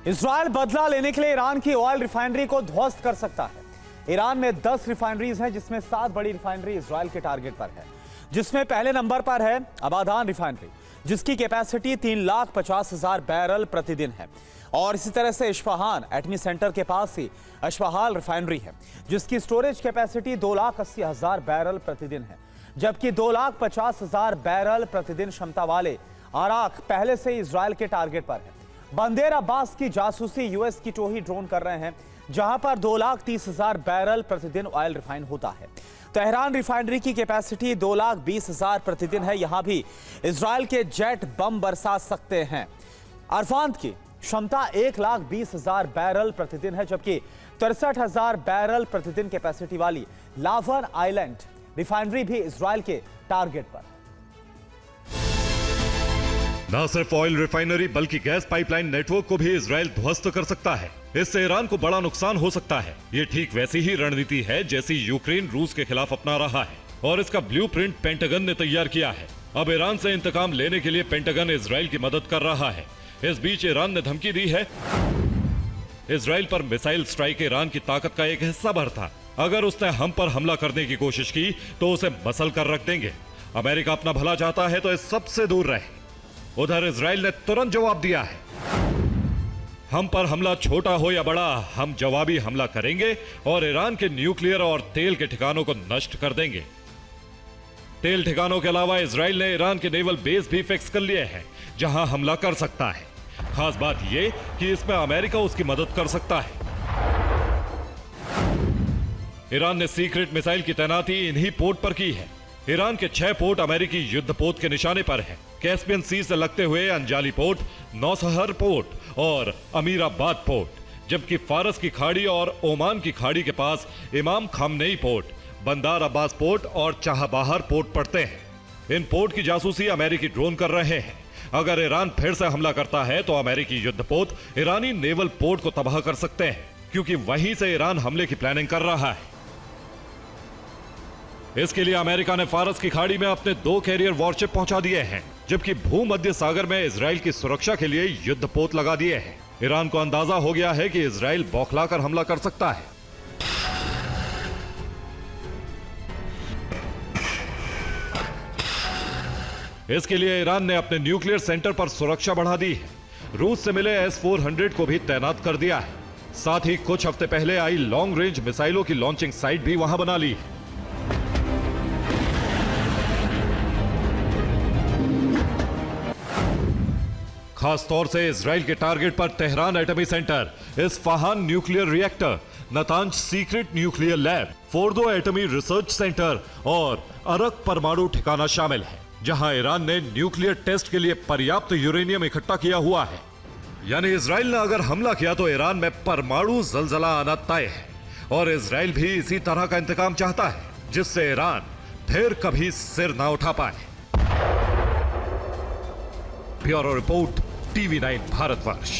Israel बदला लेने के लिए ईरान की ऑयल रिफाइनरी को ध्वस्त कर सकता है। ईरान में 10 रिफाइनरीज हैं, जिसमें 7 बड़ी रिफाइनरी इजराइल के टारगेट पर है, जिसमें पहले नंबर पर है अबादान रिफाइनरी, जिसकी कैपेसिटी 3,50,000 बैरल प्रतिदिन है। और इसी तरह से इस्फहान एटमी सेंटर के पास ही अशफहाल रिफाइनरी है, जिसकी स्टोरेज कैपेसिटी 2,80,000 बैरल प्रतिदिन है, जबकि 2,50,000 बैरल प्रतिदिन क्षमता वाले आराक पहले से इजराइल के टारगेट पर है। बंदेर अब्बास की जासूसी यूएस की टोही ड्रोन कर रहे हैं, जहां पर 2,30,000 बैरल प्रतिदिन ऑयल रिफाइन होता है। तेहरान रिफाइनरी की कैपेसिटी 2,20,000 प्रतिदिन है। यहां भी इजराइल के जेट बम बरसा सकते हैं। अरफांत की क्षमता 1,20,000 बैरल प्रतिदिन है, जबकि 63,000 बैरल प्रतिदिन कैपेसिटी वाली लावन आइलैंड रिफाइनरी भी इजराइल के टारगेट पर है। न सिर्फ ऑयल रिफाइनरी बल्कि गैस पाइपलाइन नेटवर्क को भी इजराइल ध्वस्त कर सकता है। इससे ईरान को बड़ा नुकसान हो सकता है। ये ठीक वैसी ही रणनीति है जैसी यूक्रेन रूस के खिलाफ अपना रहा है, और इसका ब्लूप्रिंट पेंटागन ने तैयार किया है। अब ईरान से इंतकाम लेने के लिए पेंटागन इजराइल की मदद कर रहा है। इस बीच ईरान ने धमकी दी है। इजराइल पर मिसाइल स्ट्राइक ईरान की ताकत का एक हिस्सा भर था। अगर उसने हम पर हमला करने की कोशिश की तो उसे मसल कर रख देंगे। अमेरिका अपना भला चाहता है तो इस सबसे दूर रहे। उधर इजराइल ने तुरंत जवाब दिया है, हम पर हमला छोटा हो या बड़ा, हम जवाबी हमला करेंगे और ईरान के न्यूक्लियर और तेल के ठिकानों को नष्ट कर देंगे। तेल ठिकानों के अलावा इजराइल ने ईरान के नेवल बेस भी फिक्स कर लिए हैं, जहां हमला कर सकता है। खास बात यह कि इसमें अमेरिका उसकी मदद कर सकता है। ईरान ने सीक्रेट मिसाइल की तैनाती इन्हीं पोर्ट पर की है। ईरान के 6 पोर्ट अमेरिकी युद्धपोत के निशाने पर हैं। कैस्पियन सी से लगते हुए अंजाली पोर्ट, नौशहर पोर्ट और अमीराबाद पोर्ट, जबकि फारस की खाड़ी और ओमान की खाड़ी के पास इमाम खामनेई पोर्ट, बंदार अब्बास पोर्ट और चाहबाहर पोर्ट पड़ते हैं। इन पोर्ट की जासूसी अमेरिकी ड्रोन कर रहे हैं। अगर ईरान फिर से हमला करता है तो अमेरिकी युद्धपोत ईरानी नेवल पोर्ट को तबाह कर सकते हैं, क्योंकि वहीं से ईरान हमले की प्लानिंग कर रहा है। इसके लिए अमेरिका ने फारस की खाड़ी में अपने 2 कैरियर वॉरशिप पहुंचा दिए हैं, जबकि भूमध्य सागर में इजराइल की सुरक्षा के लिए युद्धपोत लगा दिए हैं। ईरान को अंदाजा हो गया है कि इजराइल बौखलाकर हमला कर सकता है। इसके लिए ईरान ने अपने न्यूक्लियर सेंटर पर सुरक्षा बढ़ा दी है। रूस से मिले S-400 को भी तैनात कर दिया है। साथ ही कुछ हफ्ते पहले आई लॉन्ग रेंज मिसाइलों की लॉन्चिंग साइट भी वहां बना ली है। खास तौर से इजराइल के टारगेट पर तेहरान एटमी centre, Isfahan nuclear reactor, Natanz secret nuclear lab, Fordow एटमी रिसर्च सेंटर और अरक परमाणु ठिकाना शामिल है, जहां ईरान ने न्यूक्लियर टेस्ट के लिए पर्याप्त यूरेनियम इकट्ठा किया हुआ है। यानी इजराइल ने अगर हमला किया तो ईरान में परमाणु जलजला आना तय है, और इजराइल भी इसी तरह का इंतकाम चाहता है, जिससे ईरान फिर कभी सिर ना उठा पाए। Bureau report, TV9 Bharatvarsh.